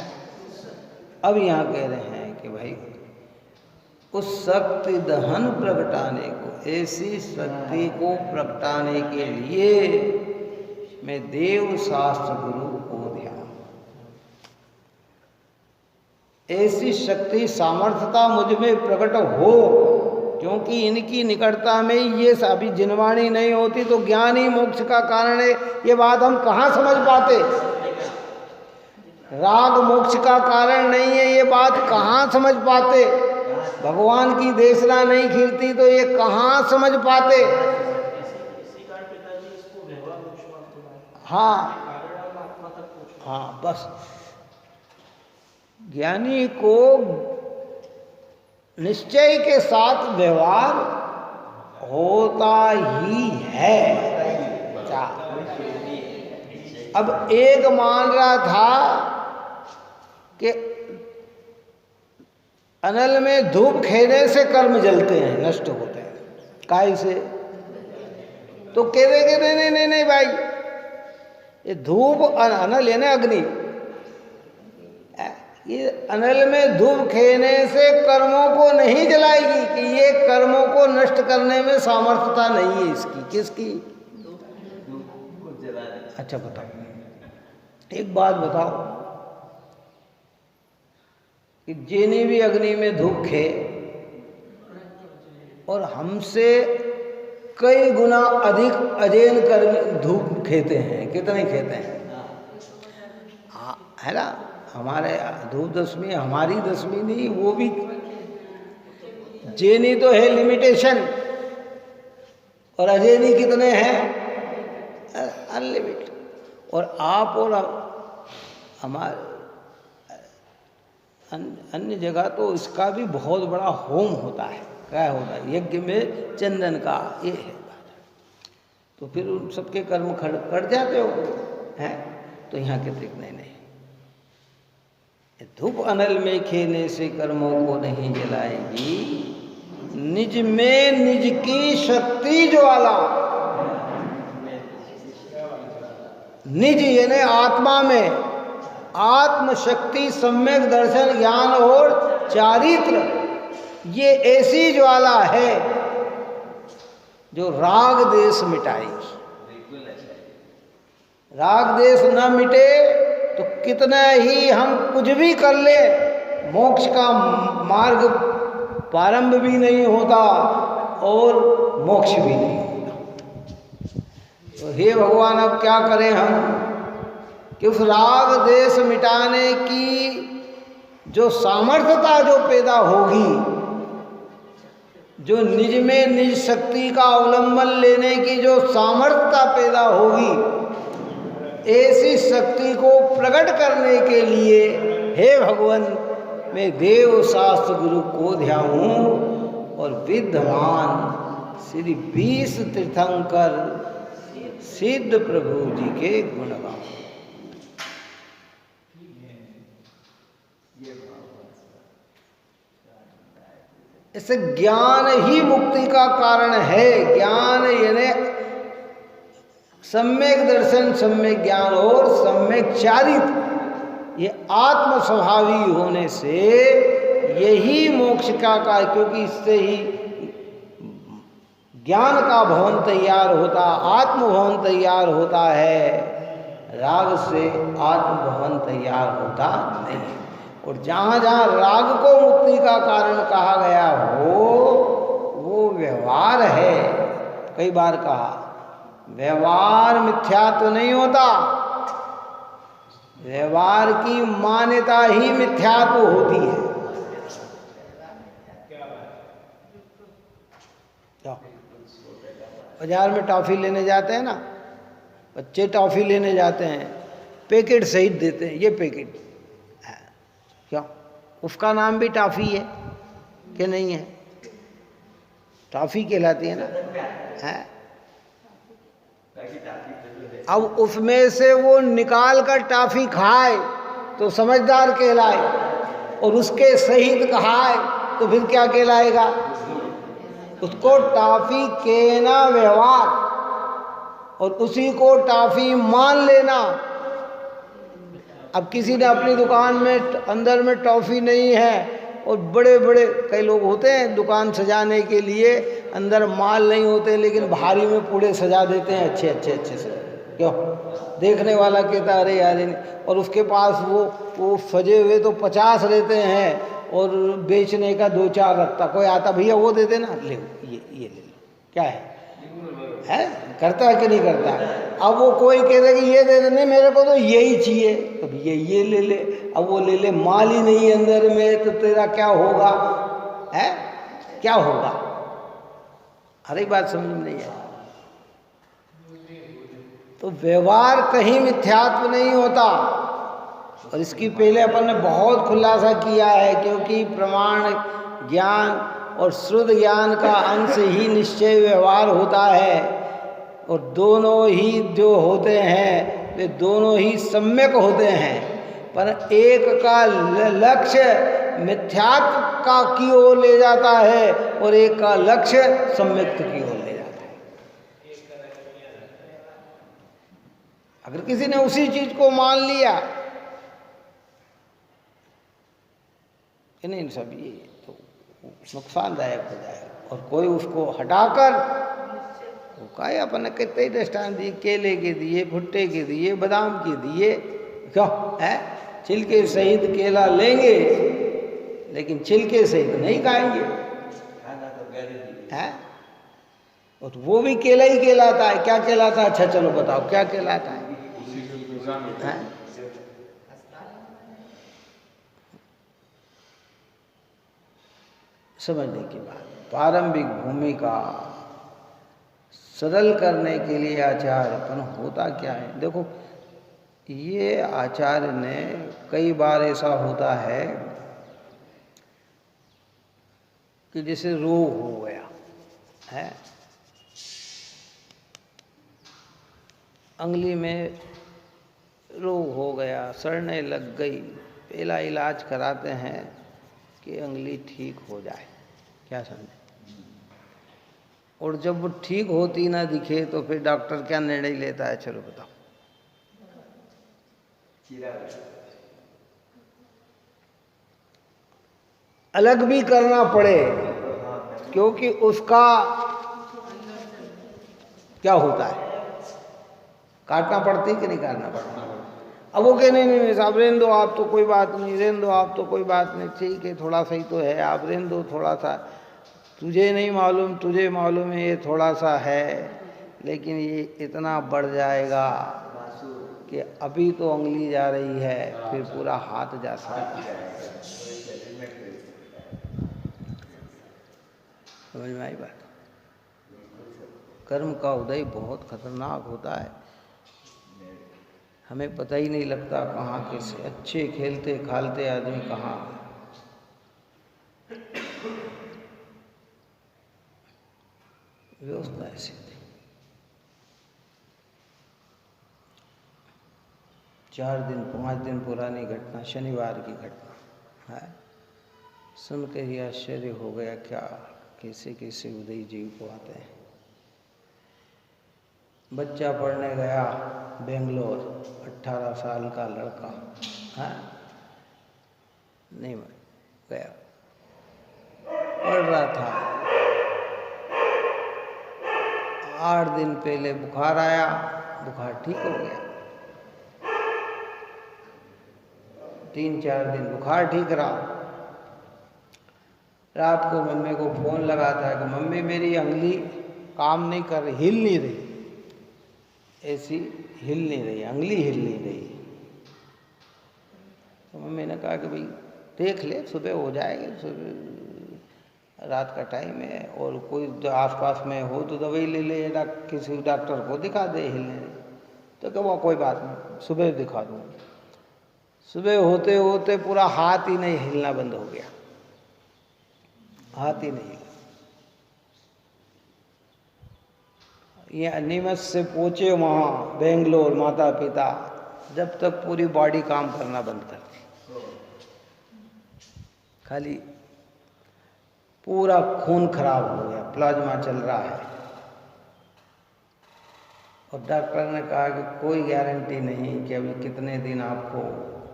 अब यहाँ कह रहे हैं कि भाई उस शक्ति दहन प्रगटाने को, ऐसी शक्ति को प्रगटाने के लिए मैं देव शास्त्र गुरु को ध्यान, ऐसी शक्ति सामर्थ्यता मुझ में प्रकट हो, क्योंकि इनकी निकटता में ये सभी जिनवाणी नहीं होती तो ज्ञान ही मोक्ष का कारण है। ये बात हम कहाँ समझ पाते। राग मोक्ष का कारण नहीं है, ये बात कहाँ समझ पाते। भगवान की देशना नहीं खिलती तो ये कहाँ समझ पाते। हाँ हाँ, बस ज्ञानी को निश्चय के साथ व्यवहार होता ही है। अब एक मान रहा था कि अनल में धूप खेने से कर्म जलते हैं, नष्ट होते हैं, काय से। तो कह रहे कि नहीं नहीं नहीं भाई, ये धूप अनल है ना, अग्नि, ये अनल में धूप खेने से कर्मों को नहीं जलाएगी, कि ये कर्मों को नष्ट करने में सामर्थ्यता नहीं है इसकी। किसकी? अच्छा बताओ, एक बात बताओ कि जिन्हें भी अग्नि में धूप खे और हमसे कई गुना अधिक अजैन कर्म धूप खेते हैं, कितने खेते हैं, है ना। हमारे धूप दशमी हमारी दशमी नहीं, वो भी जैनी तो है लिमिटेशन, और अजैनी कितने हैं, अनलिमिटेड। और आप और हमारे अन्य जगह तो इसका भी बहुत बड़ा होम होता है। क्या होता है? यज्ञ में चंदन का ये है। तो फिर उन सबके कर्म कट जाते हो हैं। तो यहाँ कहते नहीं नहीं, धूप अनल में खेने से कर्मों को नहीं जलाएगी, निज में निज की शक्ति ज्वाला। निज यानी आत्मा में आत्मशक्ति, सम्यक दर्शन, ज्ञान और चारित्र, ये ऐसी ज्वाला है जो राग देश मिटाएगी। राग देश न मिटे तो कितना ही हम कुछ भी कर ले, मोक्ष का मार्ग प्रारंभ भी नहीं होता और मोक्ष भी नहीं होता। तो हे भगवान, अब क्या करें हम कि उस राग देश मिटाने की जो सामर्थ्यता जो पैदा होगी, जो निज में निज शक्ति का अवलंबन लेने की जो सामर्थ्यता पैदा होगी, ऐसी शक्ति को प्रकट करने के लिए हे भगवान, मैं देव शास्त्र गुरु को ध्याऊं और विद्यमान श्री 20 तीर्थंकर सिद्ध प्रभु जी के गुण गाऊं। इससे ज्ञान ही मुक्ति का कारण है। ज्ञान यानी सम्यक दर्शन, सम्यक ज्ञान और सम्यक चारित्र, ये आत्म स्वभावी होने से यही मोक्ष का कार्य, क्योंकि इससे ही ज्ञान का भवन तैयार होता, आत्म भवन तैयार होता है। राग से आत्म भवन तैयार होता नहीं। और जहाँ जहाँ राग को मुक्ति का कारण कहा गया हो, वो व्यवहार है। कई बार कहा, व्यवहार मिथ्यात्व नहीं होता, व्यवहार की मान्यता ही मिथ्यात्व होती है। बाजार में टॉफी लेने जाते हैं ना, बच्चे टॉफी लेने जाते हैं, पैकेट सहित देते हैं, ये पैकेट है। क्यों? उसका नाम भी टॉफी है कि नहीं है? टॉफी कहलाती है ना, है। अब उसमें से वो निकाल कर टॉफी खाए तो समझदार कहलाए, और उसके सहित खाए तो फिर क्या कहलाएगा? उसको टॉफी कहना व्यवहार, और उसी को टॉफी मान लेना। अब किसी ने अपनी दुकान में अंदर में टॉफी नहीं है, और बड़े बड़े कई लोग होते हैं दुकान सजाने के लिए, अंदर माल नहीं होते लेकिन भारी में पूरे सजा देते हैं अच्छे अच्छे अच्छे से। क्यों? देखने वाला कहता अरे यार, और उसके पास वो सजे हुए तो 50 रहते हैं और बेचने का 2-4 रखता। कोई आता, भैया वो दे देना, ले ये ले लो, क्या है करता है कि नहीं करता? अब वो कोई कह दे कि ये दे दे, नहीं मेरे को तो यही चाहिए, तो भैया ये ले ले। अब वो ले ले, माल ही नहीं अंदर में, तो तेरा क्या होगा? है क्या होगा? अरे बात समझ में नहीं है। तो व्यवहार कहीं मिथ्यात्व नहीं होता, और इसकी पहले अपन ने बहुत खुलासा किया है, क्योंकि प्रमाण ज्ञान और शुद्ध ज्ञान का अंश ही निश्चय व्यवहार होता है, और दोनों ही जो होते हैं वे दोनों ही सम्यक होते हैं, पर एक का लक्ष्य मिथ्यात्व का की ओर ले जाता है और एक का लक्ष्य सम्यक्त्व की ओर ले जाता है। अगर किसी ने उसी चीज को मान लिया कि नहीं सब ये, तो नुकसानदायक हो जाएगा। और कोई उसको हटाकर, वो कहे अपन ने कितने दृष्टांत दिए, केले के दिए, भुट्टे के दिए, बादाम के दिए, क्यों है? छिलके सहित केला लेंगे लेकिन छिलके सहित नहीं खाएंगे, है? और वो भी केला ही कहलाता है। क्या कहलाता है? अच्छा चलो बताओ क्या कहलाता है? समझने की बात। प्रारंभिक भूमिका सरल करने के लिए आचार्यपन होता क्या है? देखो, ये आचार्य ने कई बार ऐसा होता है कि जैसे रोग हो गया है, अंगुली में रोग हो गया, सड़ने लग गई, पहला इलाज कराते हैं कि अंगुली ठीक हो जाए। क्या समझे? और जब वो ठीक होती ना दिखे तो फिर डॉक्टर क्या निर्णय लेता है? चलो बताओ, अलग भी करना पड़े, क्योंकि उसका क्या होता है, काटना पड़ती कि नहीं काटना पड़ता। अब वो कहे नहीं साहब रहने दो आप तो कोई बात नहीं, रहने दो आप तो कोई बात नहीं, ठीक है थोड़ा सा ही तो है, आप रहने दो थोड़ा सा, तुझे नहीं मालूम तुझे मालूम है ये थोड़ा सा है, लेकिन ये इतना बढ़ जाएगा कि अभी तो उंगली जा रही है फिर पूरा हाथ जा सकता है। समझ में आई बात। कर्म का उदय बहुत खतरनाक होता है, हमें पता ही नहीं लगता कहाँ कैसे अच्छे खेलते खालते आदमी कहाँ। व्यवस्था ऐसी थी। 4 दिन 5 दिन पुरानी घटना, शनिवार की घटना है, सुन के ही आश्चर्य हो गया, क्या कैसे कैसे उदय जीव को आते हैं। बच्चा पढ़ने गया बेंगलोर, 18 साल का लड़का है, नहीं गया, पढ़ रहा था, 8 दिन पहले बुखार आया, बुखार ठीक हो गया, 3-4 दिन बुखार ठीक रहा। रात को मम्मी को फोन लगाता है कि मम्मी मेरी अंगली काम नहीं कर रही, हिल नहीं रही, ऐसी हिल नहीं रही, अंगली हिल नहीं रही। तो मम्मी ने कहा कि भाई देख ले, सुबह हो जाएगी, सुबह रात का टाइम है, और कोई आसपास में हो तो दवाई ले ले, किसी डॉक्टर को दिखा दे, हिलने दे। तो क्या वो कोई बात नहीं, सुबह दिखा दूँगी। सुबह होते होते पूरा हाथ ही नहीं हिलना बंद हो गया, हाथ ही नहीं हिला। ये अनिमस से पहुँचे वहाँ बेंगलोर माता पिता, जब तक पूरी बॉडी काम करना बंद कर दी, खाली पूरा खून खराब हो गया, प्लाज्मा चल रहा है। और डॉक्टर ने कहा कि कोई गारंटी नहीं कि अभी कितने दिन आपको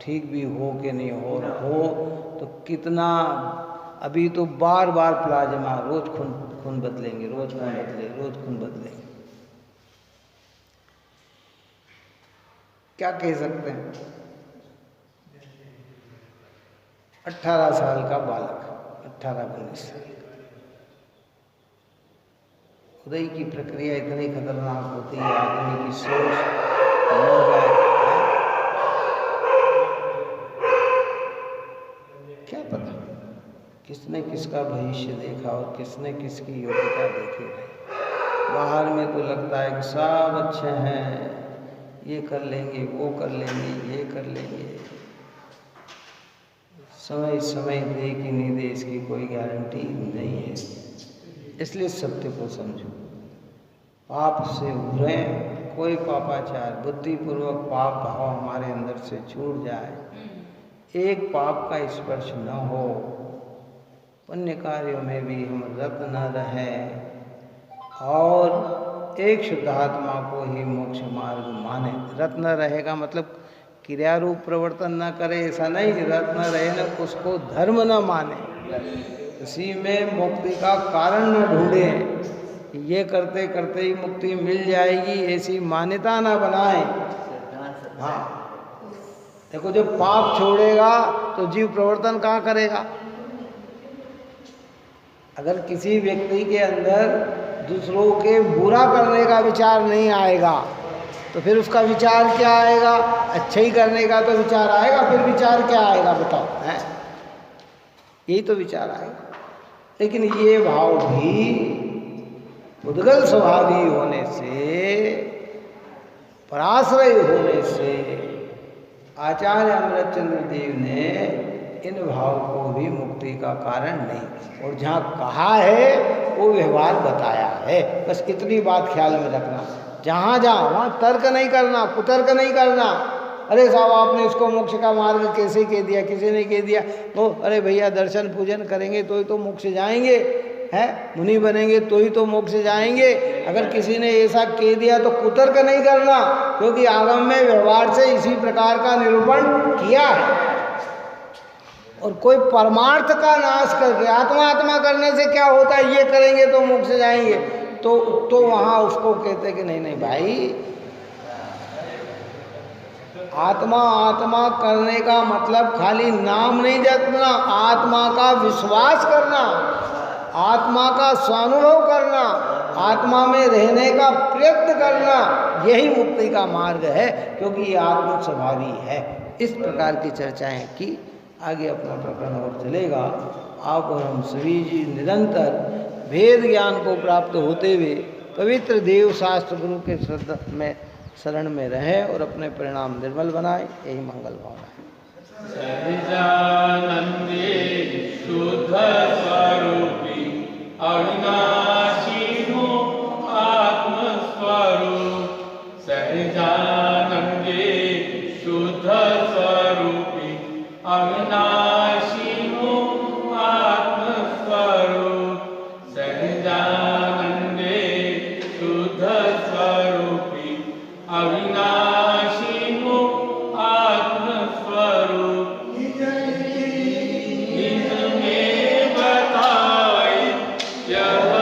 ठीक भी हो कि नहीं हो तो कितना, अभी तो बार बार प्लाज्मा, रोज खून बदलेंगे, रोज खून बदलेंगे, रोज खून बदलेंगे। क्या कह सकते हैं। 18 साल का बालक, 18-19 साल का। उदय की प्रक्रिया इतनी खतरनाक होती है, आदमी की सोच हो जाए, क्या पता किसने किसका भविष्य देखा और किसने किसकी योग्यता देखी। बाहर में तो लगता है कि सब अच्छे हैं, ये कर लेंगे, वो कर लेंगे, ये कर लेंगे, समय समय दे कि नहीं दे इसकी कोई गारंटी नहीं है। इसलिए सत्य को समझो, पाप से उभरें, कोई पापाचार, बुद्धिपूर्वक पाप भाव हमारे अंदर से छूट जाए, एक पाप का स्पर्श न हो, पुण्य कार्यों में भी हम रत न रहें, और एक शुद्धात्मा को ही मोक्ष मार्ग माने। रत न रहेगा मतलब क्रिया रूप प्रवर्तन न करे, ऐसा नहीं, रत न रहे न उसको धर्म न माने, उसी में मुक्ति का कारण न ढूंढे, ये करते करते ही मुक्ति मिल जाएगी ऐसी मान्यता ना बनाए। हाँ देखो, जब पाप छोड़ेगा तो जीव प्रवर्तन कहाँ करेगा। अगर किसी व्यक्ति के अंदर दूसरों के बुरा करने का विचार नहीं आएगा तो फिर उसका विचार क्या आएगा, अच्छा ही करने का तो विचार आएगा, फिर विचार क्या आएगा बताओ, है यही तो विचार आएगा। लेकिन ये भाव भी उद्गल स्वभावी होने से, पराश्रय होने से आचार्य अमृतचंद्र देव ने इन भाव को भी मुक्ति का कारण नहीं, और जहाँ कहा है वो व्यवहार बताया है, बस इतनी बात ख्याल में रखना। जहाँ जहाँ वहाँ तर्क नहीं करना, कुतर्क नहीं करना, अरे साहब आपने इसको मोक्ष का मार्ग कैसे कह दिया, किसी ने कह दिया, वो अरे भैया दर्शन पूजन करेंगे तो ही तो मोक्ष जाएंगे, है, मुनि बनेंगे तो ही तो मोक्ष जाएंगे। अगर किसी ने ऐसा कह दिया तो कुतर्क नहीं करना, क्योंकि आगम में व्यवहार से इसी प्रकार का निरूपण किया है। और कोई परमार्थ का नाश करके आत्मा आत्मा करने से क्या होता है, ये करेंगे तो मोक्ष जाएंगे, तो वहाँ उसको कहते कि नहीं नहीं भाई, आत्मा आत्मा करने का मतलब खाली नाम नहीं जपना, आत्मा का विश्वास करना, आत्मा का स्वानुभव करना, आत्मा में रहने का प्रयत्न करना, यही मुक्ति का मार्ग है, क्योंकि ये आत्म स्वभावी है। इस प्रकार की चर्चाएं की। आगे अपना प्रकरण और चलेगा। आप और हम सभी जी निरंतर भेद ज्ञान को प्राप्त होते हुए पवित्र देव शास्त्र गुरु के शरण में रहे और अपने परिणाम निर्मल बनाए, यही मंगल भावना है। सहजानंदे शुद्ध स्वरूपी अविनाशी हो आत्मस्वरूप, सहजानंदे शुद्ध स्वरूपी अविनाशी हो आत्मस्वरूप, सहजानंदे शुद्ध स्वरूपी अविनाशी हो आत्मस्वरूप, निज में बताए यह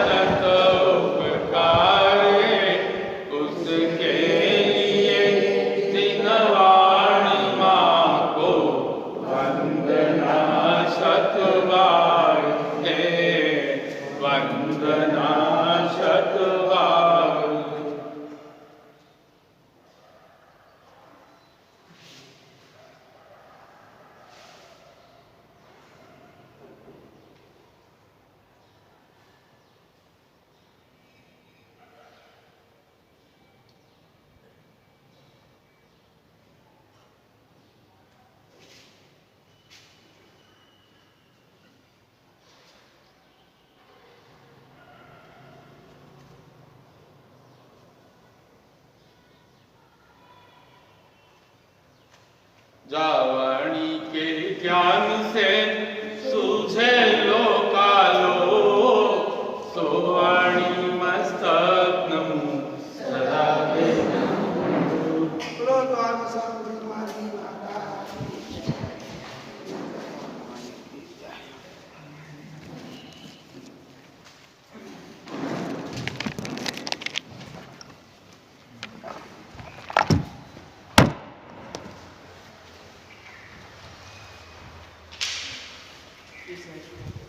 दत्त उपकार, उसके लिए दिनवाणी माँ को वंदना शतबार है, वंदना शतबार। जावाणी के ज्ञान से सूझे लोकालो, सोवाणी मस्तक नमो सदा के Isso,